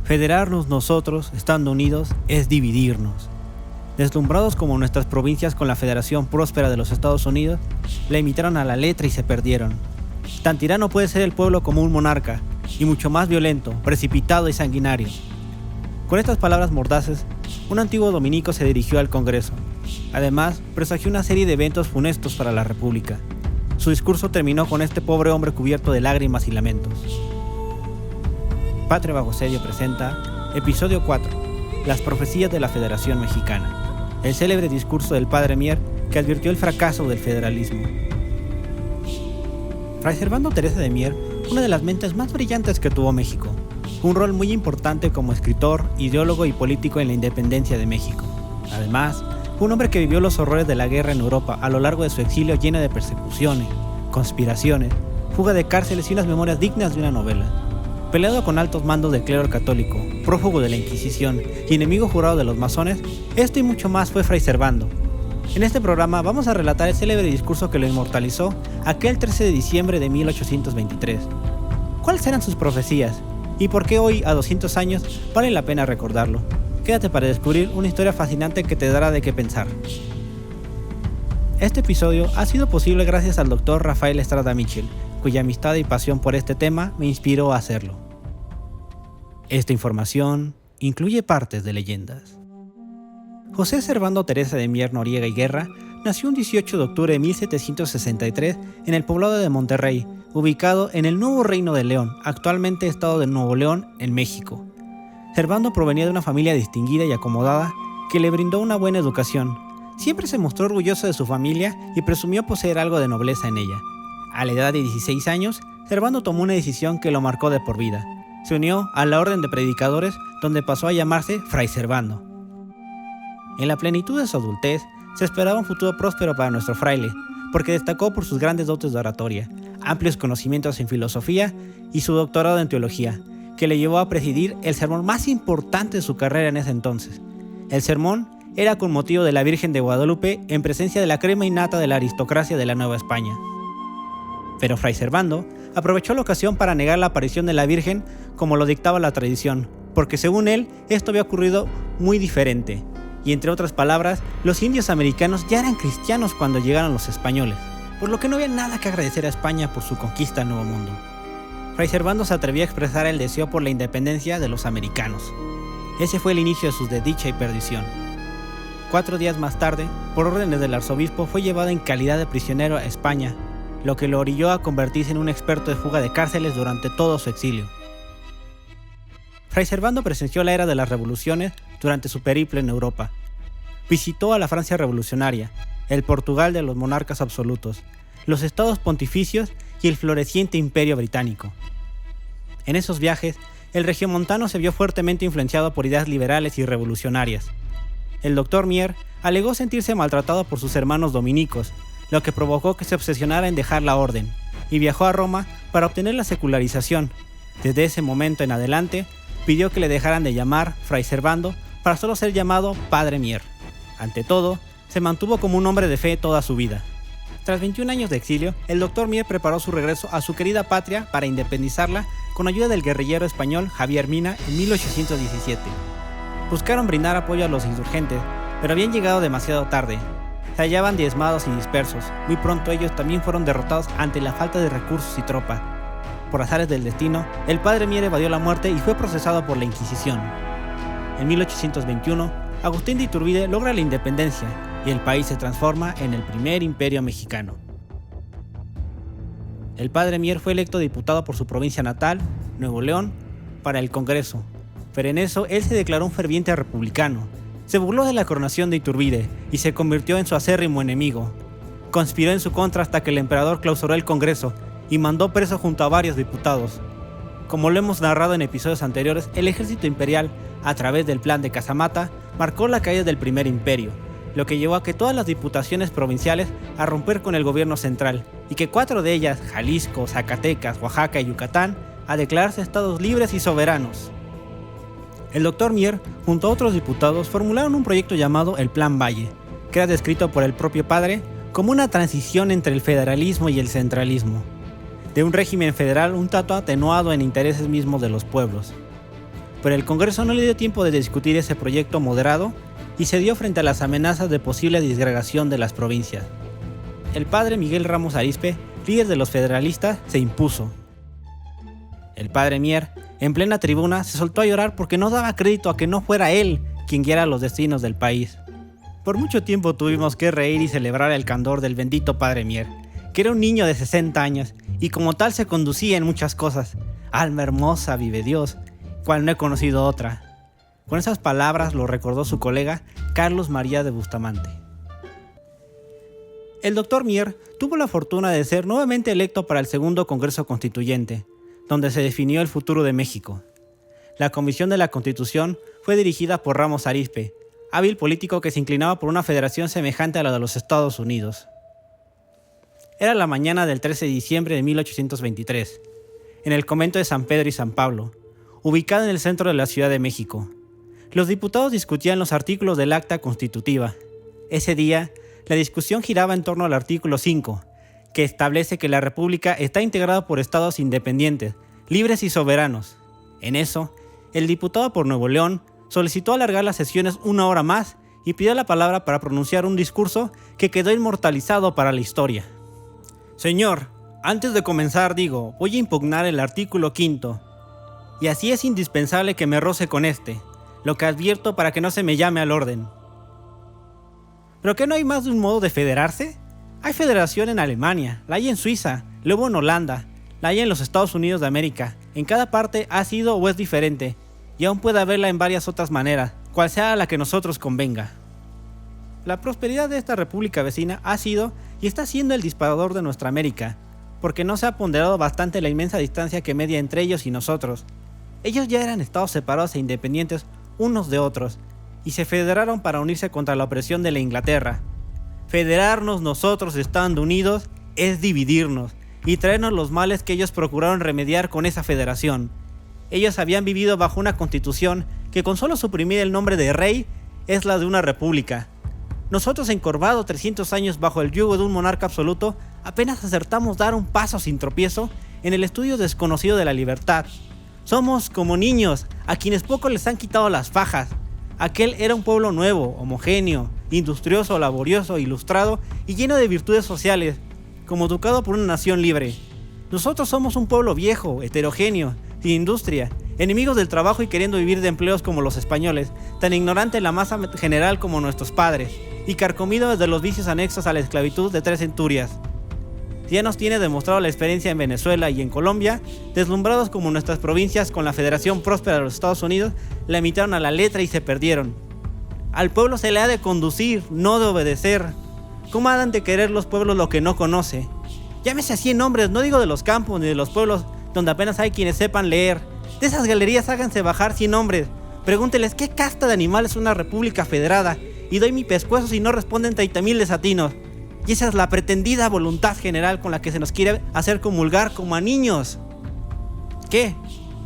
Federarnos nosotros, estando unidos, es dividirnos. Deslumbrados como nuestras provincias con la Federación Próspera de los Estados Unidos, la imitaron a la letra y se perdieron. Tan tirano puede ser el pueblo como un monarca, y mucho más violento, precipitado y sanguinario. Con estas palabras mordaces, un antiguo dominico se dirigió al Congreso. Además, presagió una serie de eventos funestos para la República. Su discurso terminó con este pobre hombre cubierto de lágrimas y lamentos. Patria Bajo Asedio presenta Episodio 4, Las profecías de la Federación Mexicana, el célebre discurso del Padre Mier que advirtió el fracaso del federalismo. Fray Servando Teresa de Mier, una de las mentes más brillantes que tuvo México, un rol muy importante como escritor, ideólogo y político en la independencia de México. Además, fue un hombre que vivió los horrores de la guerra en Europa a lo largo de su exilio, lleno de persecuciones, conspiraciones, fuga de cárceles y unas memorias dignas de una novela. Peleado con altos mandos del clero católico, prófugo de la Inquisición y enemigo jurado de los masones, esto y mucho más fue Fray Servando. En este programa vamos a relatar el célebre discurso que lo inmortalizó aquel 13 de diciembre de 1823. ¿Cuáles eran sus profecías? ¿Y por qué hoy, a 200 años, vale la pena recordarlo? Quédate para descubrir una historia fascinante que te dará de qué pensar. Este episodio ha sido posible gracias al Dr. Rafael Estrada Mitchell, cuya amistad y pasión por este tema me inspiró a hacerlo. Esta información incluye partes de leyendas. José Servando Teresa de Mier Noriega y Guerra nació un 18 de octubre de 1763 en el poblado de Monterrey, ubicado en el Nuevo Reino de León, actualmente estado de Nuevo León, en México. Servando provenía de una familia distinguida y acomodada que le brindó una buena educación. Siempre se mostró orgulloso de su familia y presumió poseer algo de nobleza en ella. A la edad de 16 años, Servando tomó una decisión que lo marcó de por vida. Se unió a la Orden de Predicadores, donde pasó a llamarse Fray Servando. En la plenitud de su adultez, se esperaba un futuro próspero para nuestro fraile, porque destacó por sus grandes dotes de oratoria, amplios conocimientos en filosofía y su doctorado en teología, que le llevó a presidir el sermón más importante de su carrera en ese entonces. El sermón era con motivo de la Virgen de Guadalupe en presencia de la crema innata de la aristocracia de la Nueva España. Pero Fray Servando aprovechó la ocasión para negar la aparición de la Virgen como lo dictaba la tradición, porque según él, esto había ocurrido muy diferente. Y entre otras palabras, los indios americanos ya eran cristianos cuando llegaron los españoles, por lo que no había nada que agradecer a España por su conquista al Nuevo Mundo. Fray Servando se atrevió a expresar el deseo por la independencia de los americanos. Ese fue el inicio de sus desdicha y perdición. 4 días más tarde, por órdenes del arzobispo, fue llevado en calidad de prisionero a España, lo que lo orilló a convertirse en un experto de fuga de cárceles durante todo su exilio. Fray Servando presenció la era de las revoluciones durante su periplo en Europa. Visitó a la Francia revolucionaria, el Portugal de los monarcas absolutos, los estados pontificios y el floreciente imperio británico. En esos viajes, el regiomontano se vio fuertemente influenciado por ideas liberales y revolucionarias. El Dr. Mier alegó sentirse maltratado por sus hermanos dominicos, lo que provocó que se obsesionara en dejar la orden, y viajó a Roma para obtener la secularización. Desde ese momento en adelante, pidió que le dejaran de llamar Fray Servando para solo ser llamado Padre Mier. Ante todo, se mantuvo como un hombre de fe toda su vida. Tras 21 años de exilio, el Dr. Mier preparó su regreso a su querida patria para independizarla con ayuda del guerrillero español Javier Mina en 1817. Buscaron brindar apoyo a los insurgentes, pero habían llegado demasiado tarde. Se hallaban diezmados y dispersos. Muy pronto ellos también fueron derrotados ante la falta de recursos y tropa. Por azares del destino, el Padre Mier evadió la muerte y fue procesado por la Inquisición. En 1821, Agustín de Iturbide logra la independencia y el país se transforma en el primer imperio mexicano. El Padre Mier fue electo diputado por su provincia natal, Nuevo León, para el Congreso, pero en eso él se declaró un ferviente republicano. Se burló de la coronación de Iturbide y se convirtió en su acérrimo enemigo. Conspiró en su contra hasta que el emperador clausuró el Congreso y mandó preso junto a varios diputados. Como lo hemos narrado en episodios anteriores, el ejército imperial, a través del plan de Casamata, marcó la caída del primer imperio, lo que llevó a que todas las diputaciones provinciales a romper con el gobierno central y que 4 de ellas, Jalisco, Zacatecas, Oaxaca y Yucatán, a declararse estados libres y soberanos. El Dr. Mier, junto a otros diputados, formularon un proyecto llamado el Plan Valle, que era descrito por el propio padre como una transición entre el federalismo y el centralismo, de un régimen federal un tanto atenuado en intereses mismos de los pueblos. pero el Congreso no le dio tiempo de discutir ese proyecto moderado y cedió frente a las amenazas de posible disgregación de las provincias. El padre Miguel Ramos Arizpe, líder de los federalistas, se impuso. El padre Mier, en plena tribuna, se soltó a llorar porque no daba crédito a que no fuera él quien guiara los destinos del país. Por mucho tiempo tuvimos que reír y celebrar el candor del bendito padre Mier, que era un niño de 60 años y como tal se conducía en muchas cosas. Alma hermosa, vive Dios, cual no he conocido otra. Con esas palabras lo recordó su colega Carlos María de Bustamante. El doctor Mier tuvo la fortuna de ser nuevamente electo para el segundo Congreso Constituyente, donde se definió el futuro de México. La Comisión de la Constitución fue dirigida por Ramos Arizpe, hábil político que se inclinaba por una federación semejante a la de los Estados Unidos. Era la mañana del 13 de diciembre de 1823, en el convento de San Pedro y San Pablo, ubicado en el centro de la Ciudad de México. Los diputados discutían los artículos del Acta Constitutiva. Ese día, la discusión giraba en torno al artículo 5, que establece que la República está integrada por estados independientes, libres y soberanos. En eso, el diputado por Nuevo León solicitó alargar las sesiones 1 hora más y pidió la palabra para pronunciar un discurso que quedó inmortalizado para la historia. Señor, antes de comenzar voy a impugnar el artículo 5, y así es indispensable que me roce con este, lo que advierto para que no se me llame al orden. ¿Pero qué no hay más de un modo de federarse? Hay federación en Alemania, la hay en Suiza, luego en Holanda, la hay en los Estados Unidos de América. En cada parte ha sido o es diferente, y aún puede haberla en varias otras maneras, cual sea la que nosotros convenga. La prosperidad de esta república vecina ha sido y está siendo el disparador de nuestra América, porque no se ha ponderado bastante la inmensa distancia que media entre ellos y nosotros. Ellos ya eran estados separados e independientes unos de otros, y se federaron para unirse contra la opresión de la Inglaterra. Federarnos nosotros estando unidos es dividirnos y traernos los males que ellos procuraron remediar con esa federación. Ellos habían vivido bajo una constitución que con solo suprimir el nombre de rey es la de una república. Nosotros, encorvados 300 años bajo el yugo de un monarca absoluto, apenas acertamos dar un paso sin tropiezo en el estudio desconocido de la libertad. Somos como niños a quienes poco les han quitado las fajas. Aquel era un pueblo nuevo, homogéneo, industrioso, laborioso, ilustrado y lleno de virtudes sociales, como educado por una nación libre. Nosotros somos un pueblo viejo, heterogéneo, sin industria, enemigos del trabajo y queriendo vivir de empleos como los españoles, tan ignorante en la masa general como nuestros padres, y carcomido de los vicios anexos a la esclavitud de 3 centurias. Ya nos tiene demostrado la experiencia en Venezuela y en Colombia, deslumbrados como nuestras provincias con la Federación Próspera de los Estados Unidos, la imitaron a la letra y se perdieron. Al pueblo se le ha de conducir, no de obedecer. ¿Cómo han de querer los pueblos lo que no conoce? Llámese así en nombres, no digo de los campos ni de los pueblos donde apenas hay quienes sepan leer. De esas galerías háganse bajar 100 hombres. Pregúnteles qué casta de animal es una república federada y doy mi pescuezo si no responden 30,000 desatinos. Y esa es la pretendida voluntad general con la que se nos quiere hacer comulgar como a niños. ¿Qué?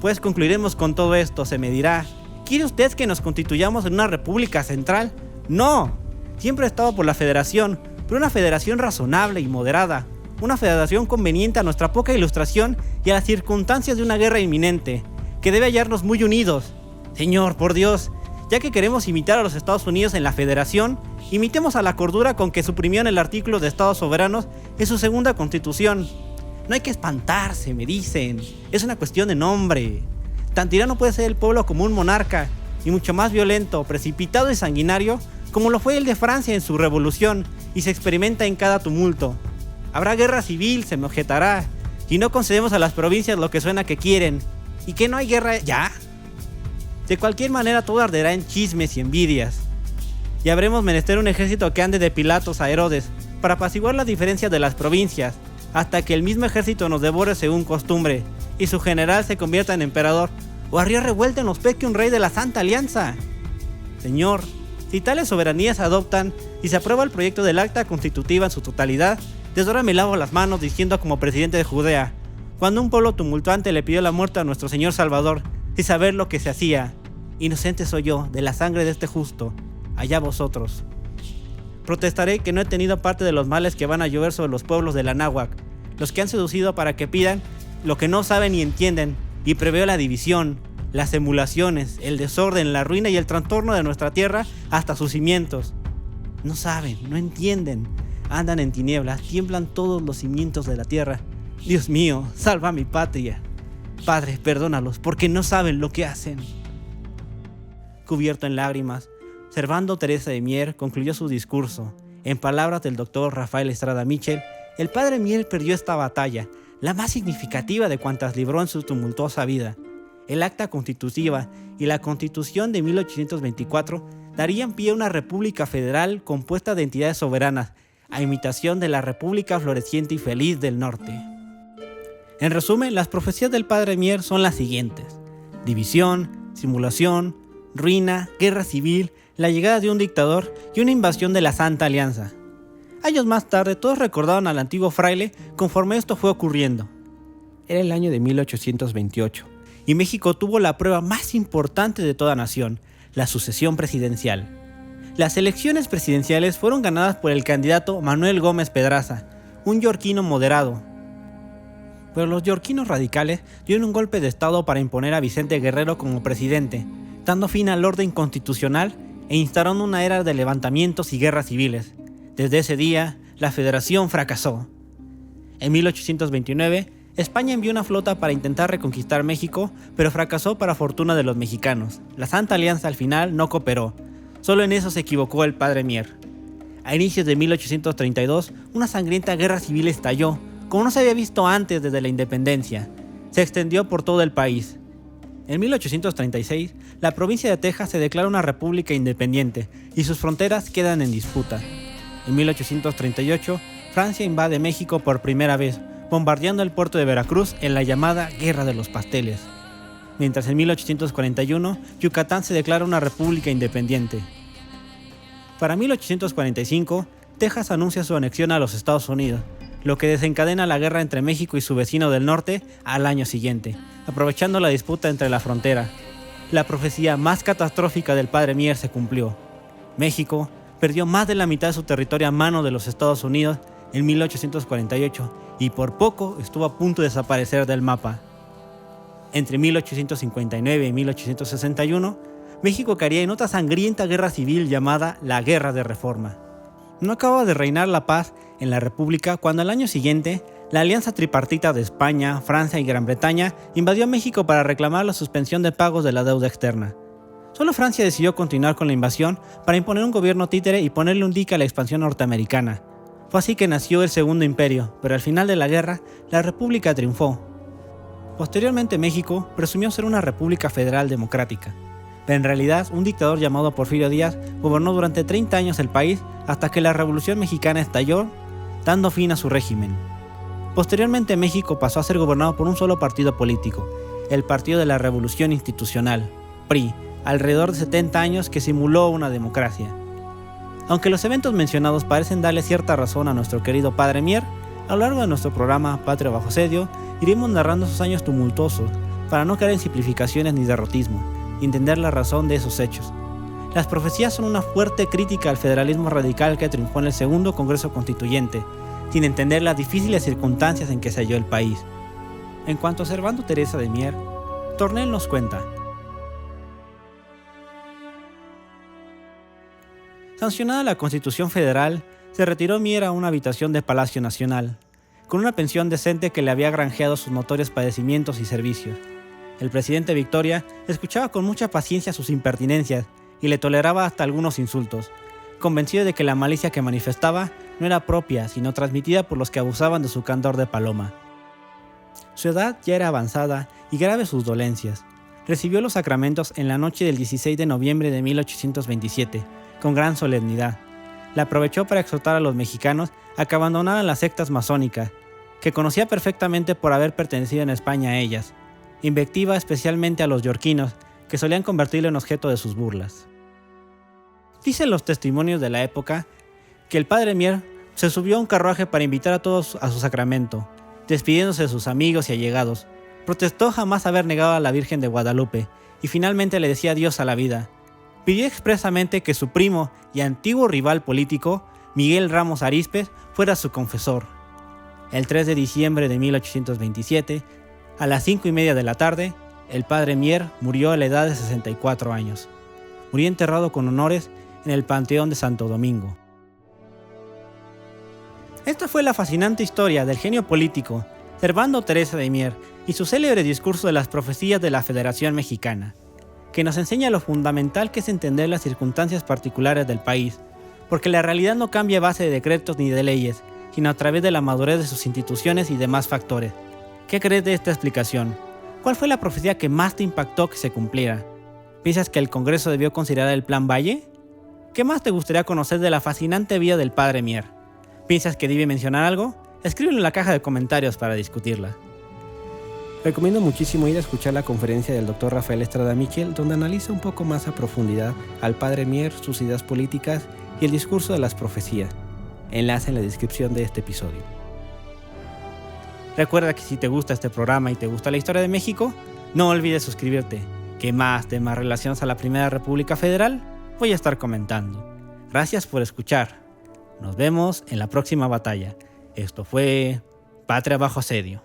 Pues concluiremos con todo esto, se me dirá. ¿Quiere usted que nos constituyamos en una república central? No. Siempre he estado por la federación, pero una federación razonable y moderada. Una federación conveniente a nuestra poca ilustración y a las circunstancias de una guerra inminente, que debe hallarnos muy unidos. Señor, por Dios, ya que queremos imitar a los Estados Unidos en la federación, imitemos a la cordura con que suprimieron el artículo de Estados soberanos en su segunda constitución. No hay que espantarse, me dicen. Es una cuestión de nombre. Tan tirano puede ser el pueblo como un monarca, y mucho más violento, precipitado y sanguinario, como lo fue el de Francia en su revolución, y se experimenta en cada tumulto. Habrá guerra civil, se me objetará, y no concedemos a las provincias lo que suena que quieren. ¿Y que no hay guerra ya? De cualquier manera todo arderá en chismes y envidias. Y habremos menester un ejército que ande de Pilatos a Herodes, para apaciguar las diferencias de las provincias, hasta que el mismo ejército nos devore según costumbre, y su general se convierta en emperador, o a río revuelto nos pesque un rey de la Santa Alianza. Señor, si tales soberanías se adoptan y se aprueba el proyecto del Acta Constitutiva en su totalidad, desde ahora me lavo las manos diciendo como presidente de Judea, cuando un pueblo tumultuante le pidió la muerte a nuestro Señor Salvador, sin saber lo que se hacía: inocente soy yo de la sangre de este justo, allá vosotros. Protestaré que no he tenido parte de los males que van a llover sobre los pueblos de la náhuac, los que han seducido para que pidan lo que no saben ni entienden, y preveo la división, las emulaciones, el desorden, la ruina y el trastorno de nuestra tierra hasta sus cimientos. No saben, no entienden, andan en tinieblas, tiemblan todos los cimientos de la tierra. Dios mío, salva a mi patria. Padre, perdónalos, porque no saben lo que hacen. Cubierto en lágrimas, Servando Teresa de Mier concluyó su discurso. En palabras del doctor Rafael Estrada Mitchell, el padre Mier perdió esta batalla, la más significativa de cuantas libró en su tumultuosa vida. El acta constitutiva y la Constitución de 1824 darían pie a una república federal compuesta de entidades soberanas, a imitación de la república floreciente y feliz del norte. En resumen, las profecías del padre Mier son las siguientes: división, simulación, ruina, guerra civil, la llegada de un dictador y una invasión de la Santa Alianza. Años más tarde, todos recordaron al antiguo fraile conforme esto fue ocurriendo. Era el año de 1828, y México tuvo la prueba más importante de toda nación, la sucesión presidencial. Las elecciones presidenciales fueron ganadas por el candidato Manuel Gómez Pedraza, un yorquino moderado. Pero los yorquinos radicales dieron un golpe de estado para imponer a Vicente Guerrero como presidente, dando fin al orden constitucional e instaurando una era de levantamientos y guerras civiles. Desde ese día, la federación fracasó. En 1829, España envió una flota para intentar reconquistar México, pero fracasó para fortuna de los mexicanos. La Santa Alianza al final no cooperó. Solo en eso se equivocó el padre Mier. A inicios de 1832, una sangrienta guerra civil estalló, como no se había visto antes desde la independencia. Se extendió por todo el país. En 1836, la provincia de Texas se declara una república independiente y sus fronteras quedan en disputa. En 1838, Francia invade México por primera vez, bombardeando el puerto de Veracruz en la llamada Guerra de los Pasteles. Mientras en 1841, Yucatán se declara una república independiente. Para 1845, Texas anuncia su anexión a los Estados Unidos, lo que desencadena la guerra entre México y su vecino del norte al año siguiente, aprovechando la disputa entre la frontera. La profecía más catastrófica del padre Mier se cumplió. México perdió más de la mitad de su territorio a mano de los Estados Unidos en 1848 y por poco estuvo a punto de desaparecer del mapa. Entre 1859 y 1861, México caería en otra sangrienta guerra civil llamada la Guerra de Reforma. No acababa de reinar la paz en la República cuando al año siguiente, la alianza tripartita de España, Francia y Gran Bretaña invadió México para reclamar la suspensión de pagos de la deuda externa. Solo Francia decidió continuar con la invasión para imponer un gobierno títere y ponerle un dique a la expansión norteamericana. Fue así que nació el Segundo Imperio, pero al final de la guerra, la República triunfó. Posteriormente México presumió ser una república federal democrática, pero en realidad un dictador llamado Porfirio Díaz gobernó durante 30 años el país hasta que la Revolución Mexicana estalló, dando fin a su régimen. Posteriormente México pasó a ser gobernado por un solo partido político, el Partido de la Revolución Institucional, PRI, alrededor de 70 años que simuló una democracia. Aunque los eventos mencionados parecen darle cierta razón a nuestro querido padre Mier, a lo largo de nuestro programa Patria bajo asedio, iremos narrando esos años tumultuosos para no caer en simplificaciones ni derrotismo, y entender la razón de esos hechos. Las profecías son una fuerte crítica al federalismo radical que triunfó en el Segundo Congreso Constituyente, sin entender las difíciles circunstancias en que se halló el país. En cuanto a Servando Teresa de Mier, Tornel nos cuenta: sancionada la Constitución Federal, se retiró Mier a una habitación de Palacio Nacional, con una pensión decente que le había granjeado sus notorios padecimientos y servicios. El presidente Victoria escuchaba con mucha paciencia sus impertinencias y le toleraba hasta algunos insultos, convencido de que la malicia que manifestaba no era propia, sino transmitida por los que abusaban de su candor de paloma. Su edad ya era avanzada y graves sus dolencias. Recibió los sacramentos en la noche del 16 de noviembre de 1827, con gran solemnidad. La aprovechó para exhortar a los mexicanos a que abandonaran las sectas masónicas, que conocía perfectamente por haber pertenecido en España a ellas. Invectiva especialmente a los yorquinos, que solían convertirlo en objeto de sus burlas. Dicen los testimonios de la época que el padre Mier se subió a un carruaje para invitar a todos a su sacramento, despidiéndose de sus amigos y allegados. Protestó jamás haber negado a la Virgen de Guadalupe y finalmente le decía adiós a la vida. Pidió expresamente que su primo y antiguo rival político, Miguel Ramos Arizpes, fuera su confesor. El 3 de diciembre de 1827, a las 5:30 de la tarde, el padre Mier murió a la edad de 64 años. Murió enterrado con honores en el Panteón de Santo Domingo. Esta fue la fascinante historia del genio político Servando Teresa de Mier y su célebre discurso de las profecías de la Federación Mexicana, que nos enseña lo fundamental que es entender las circunstancias particulares del país, porque la realidad no cambia a base de decretos ni de leyes, sino a través de la madurez de sus instituciones y demás factores. ¿Qué crees de esta explicación? ¿Cuál fue la profecía que más te impactó que se cumpliera? ¿Piensas que el Congreso debió considerar el Plan Valle? ¿Qué más te gustaría conocer de la fascinante vida del padre Mier? ¿Piensas que debe mencionar algo? Escríbelo en la caja de comentarios para discutirla. Recomiendo muchísimo ir a escuchar la conferencia del Dr. Rafael Estrada Michel, donde analiza un poco más a profundidad al padre Mier, sus ideas políticas y el discurso de las profecías. Enlace en la descripción de este episodio. Recuerda que si te gusta este programa y te gusta la historia de México, no olvides suscribirte, que más temas relacionados a la Primera República Federal voy a estar comentando. Gracias por escuchar. Nos vemos en la próxima batalla. Esto fue Patria bajo asedio.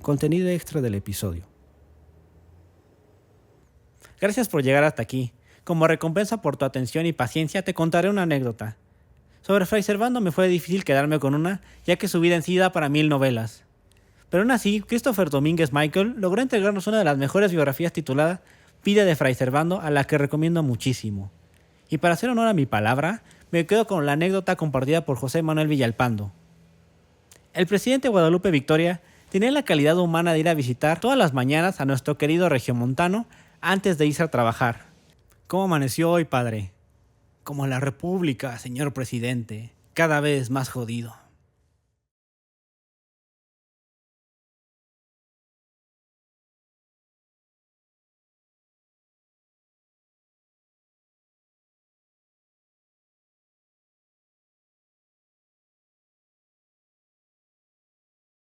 Contenido extra del episodio. Gracias por llegar hasta aquí. Como recompensa por tu atención y paciencia te contaré una anécdota. Sobre Fray Servando me fue difícil quedarme con una, ya que su vida en sí da para 1000 novelas. Pero aún así, Christopher Domínguez Michael logró entregarnos una de las mejores biografías titulada Vida de Fray Servando, a la que recomiendo muchísimo. Y para hacer honor a mi palabra, me quedo con la anécdota compartida por José Manuel Villalpando. El presidente Guadalupe Victoria tenía la calidad humana de ir a visitar todas las mañanas a nuestro querido regiomontano antes de irse a trabajar. ¿Cómo amaneció hoy, padre? Como la República, señor presidente, cada vez más jodido.